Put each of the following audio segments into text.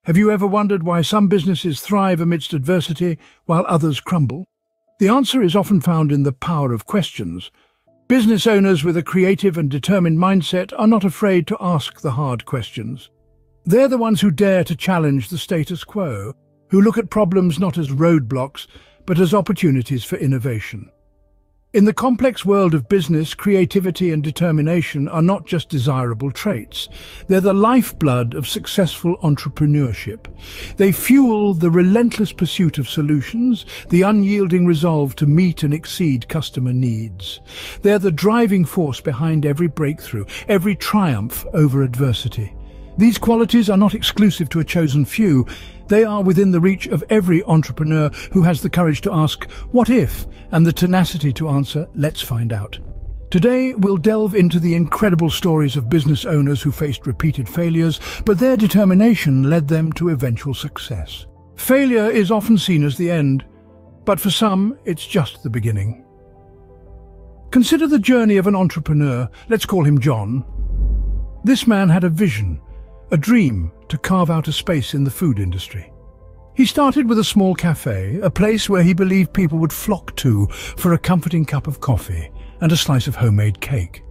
Have you ever wondered why some businesses thrive amidst adversity while others crumble? The answer is often found in the power of questions. Business owners with a creative and determined mindset are not afraid to ask the hard questions. They're the ones who dare to challenge the status quo, who look at problems not as roadblocks, but as opportunities for innovation. In the complex world of business, creativity and determination are not just desirable traits. They're the lifeblood of successful entrepreneurship. They fuel the relentless pursuit of solutions, the unyielding resolve to meet and exceed customer needs. They're the driving force behind every breakthrough, every triumph over adversity. These qualities are not exclusive to a chosen few. They are within the reach of every entrepreneur who has the courage to ask, "What if?" and the tenacity to answer, "Let's find out." Today, we'll delve into the incredible stories of business owners who faced repeated failures, but their determination led them to eventual success. Failure is often seen as the end, but for some, it's just the beginning. Consider the journey of an entrepreneur. Let's call him John. This man had a vision, a dream to carve out a space in the food industry. He started with a small cafe, a place where he believed people would flock to for a comforting cup of coffee and a slice of homemade cake.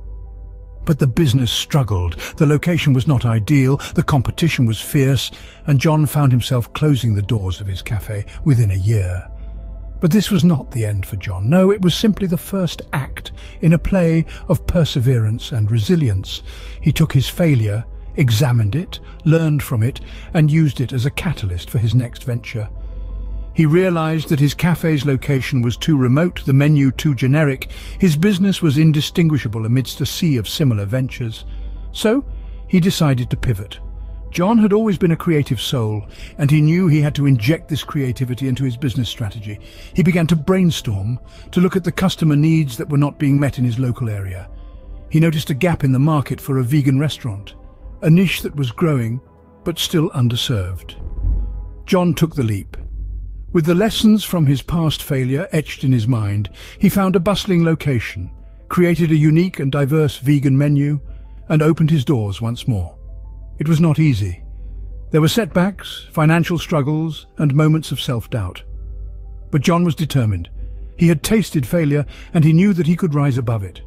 But the business struggled. The location was not ideal, the competition was fierce, and John found himself closing the doors of his cafe within a year. But this was not the end for John. No, it was simply the first act in a play of perseverance and resilience. He took his failure, examined it, learned from it, and used it as a catalyst for his next venture. He realized that his cafe's location was too remote, the menu too generic, his business was indistinguishable amidst a sea of similar ventures. So, he decided to pivot. John had always been a creative soul, and he knew he had to inject this creativity into his business strategy. He began to brainstorm, to look at the customer needs that were not being met in his local area. He noticed a gap in the market for a vegan restaurant, a niche that was growing, but still underserved. John took the leap. With the lessons from his past failure etched in his mind, he found a bustling location, created a unique and diverse vegan menu, and opened his doors once more. It was not easy. There were setbacks, financial struggles, and moments of self-doubt. But John was determined. He had tasted failure, and he knew that he could rise above it.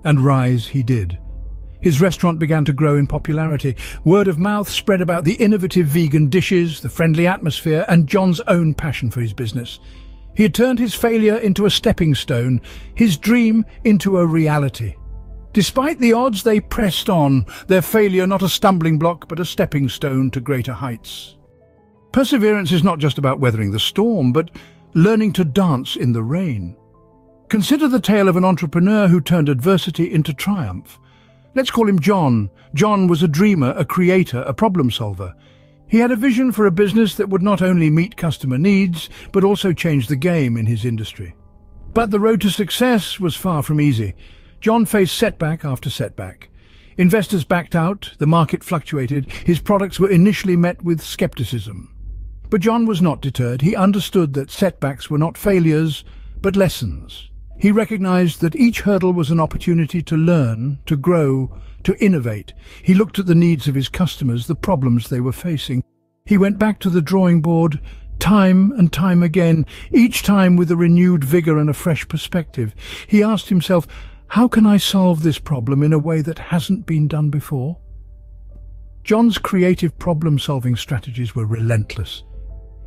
And rise he did. His restaurant began to grow in popularity. Word of mouth spread about the innovative vegan dishes, the friendly atmosphere, and John's own passion for his business. He had turned his failure into a stepping stone, his dream into a reality. Despite the odds, they pressed on, their failure not a stumbling block, but a stepping stone to greater heights. Perseverance is not just about weathering the storm, but learning to dance in the rain. Consider the tale of an entrepreneur who turned adversity into triumph. Let's call him John. John was a dreamer, a creator, a problem solver. He had a vision for a business that would not only meet customer needs, but also change the game in his industry. But the road to success was far from easy. John faced setback after setback. Investors backed out, the market fluctuated, his products were initially met with skepticism. But John was not deterred. He understood that setbacks were not failures, but lessons. He recognized that each hurdle was an opportunity to learn, to grow, to innovate. He looked at the needs of his customers, the problems they were facing. He went back to the drawing board, time and time again, each time with a renewed vigor and a fresh perspective. He asked himself, how can I solve this problem in a way that hasn't been done before? John's creative problem-solving strategies were relentless.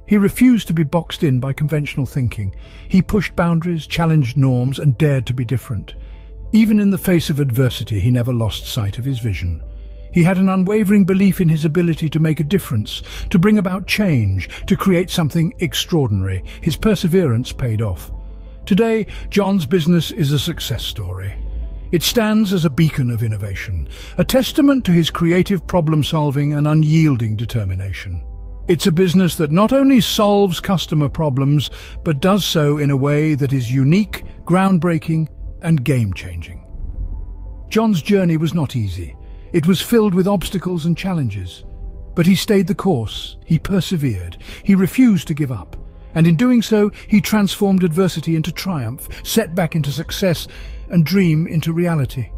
He refused to be boxed in by conventional thinking. He pushed boundaries, challenged norms, and dared to be different. Even in the face of adversity, he never lost sight of his vision. He had an unwavering belief in his ability to make a difference, to bring about change, to create something extraordinary. His perseverance paid off. Today, John's business is a success story. It stands as a beacon of innovation, a testament to his creative problem-solving and unyielding determination. It's a business that not only solves customer problems, but does so in a way that is unique, groundbreaking, and game-changing. John's journey was not easy. It was filled with obstacles and challenges. But he stayed the course, he persevered, he refused to give up. And in doing so, he transformed adversity into triumph, setback into success, and dream into reality.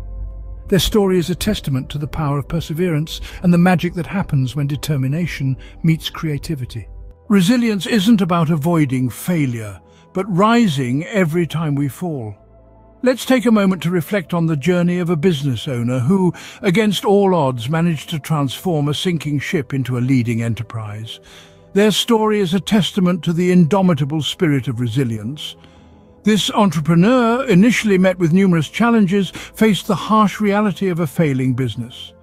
Their story is a testament to the power of perseverance and the magic that happens when determination meets creativity. Resilience isn't about avoiding failure, but rising every time we fall. Let's take a moment to reflect on the journey of a business owner who, against all odds, managed to transform a sinking ship into a leading enterprise. Their story is a testament to the indomitable spirit of resilience. This entrepreneur, initially met with numerous challenges, faced the harsh reality of a failing business.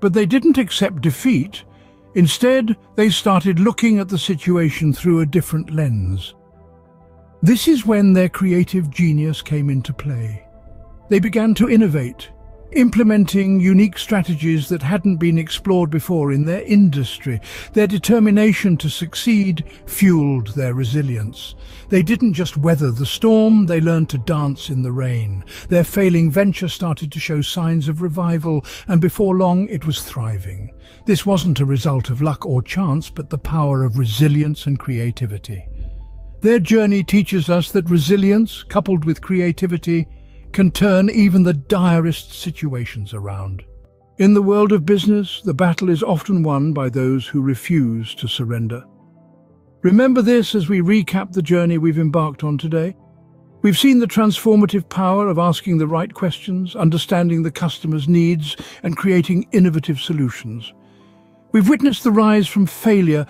But they didn't accept defeat. Instead, they started looking at the situation through a different lens. This is when their creative genius came into play. They began to innovate, implementing unique strategies that hadn't been explored before in their industry. Their determination to succeed fueled their resilience. They didn't just weather the storm, they learned to dance in the rain. Their failing venture started to show signs of revival, and before long it was thriving. This wasn't a result of luck or chance, but the power of resilience and creativity. Their journey teaches us that resilience, coupled with creativity, can turn even the direst situations around. In the world of business, the battle is often won by those who refuse to surrender. Remember this as we recap the journey we've embarked on today. We've seen the transformative power of asking the right questions, understanding the customer's needs, and creating innovative solutions. We've witnessed the rise from failure,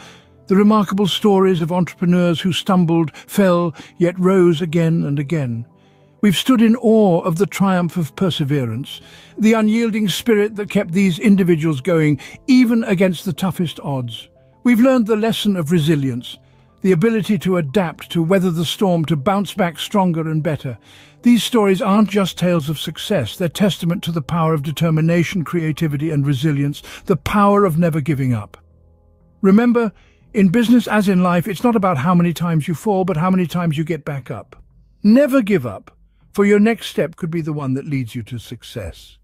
the remarkable stories of entrepreneurs who stumbled, fell, yet rose again and again. We've stood in awe of the triumph of perseverance, the unyielding spirit that kept these individuals going, even against the toughest odds. We've learned the lesson of resilience, the ability to adapt, to weather the storm, to bounce back stronger and better. These stories aren't just tales of success, they're testament to the power of determination, creativity and resilience, the power of never giving up. Remember, in business as in life, it's not about how many times you fall, but how many times you get back up. Never give up, for your next step could be the one that leads you to success.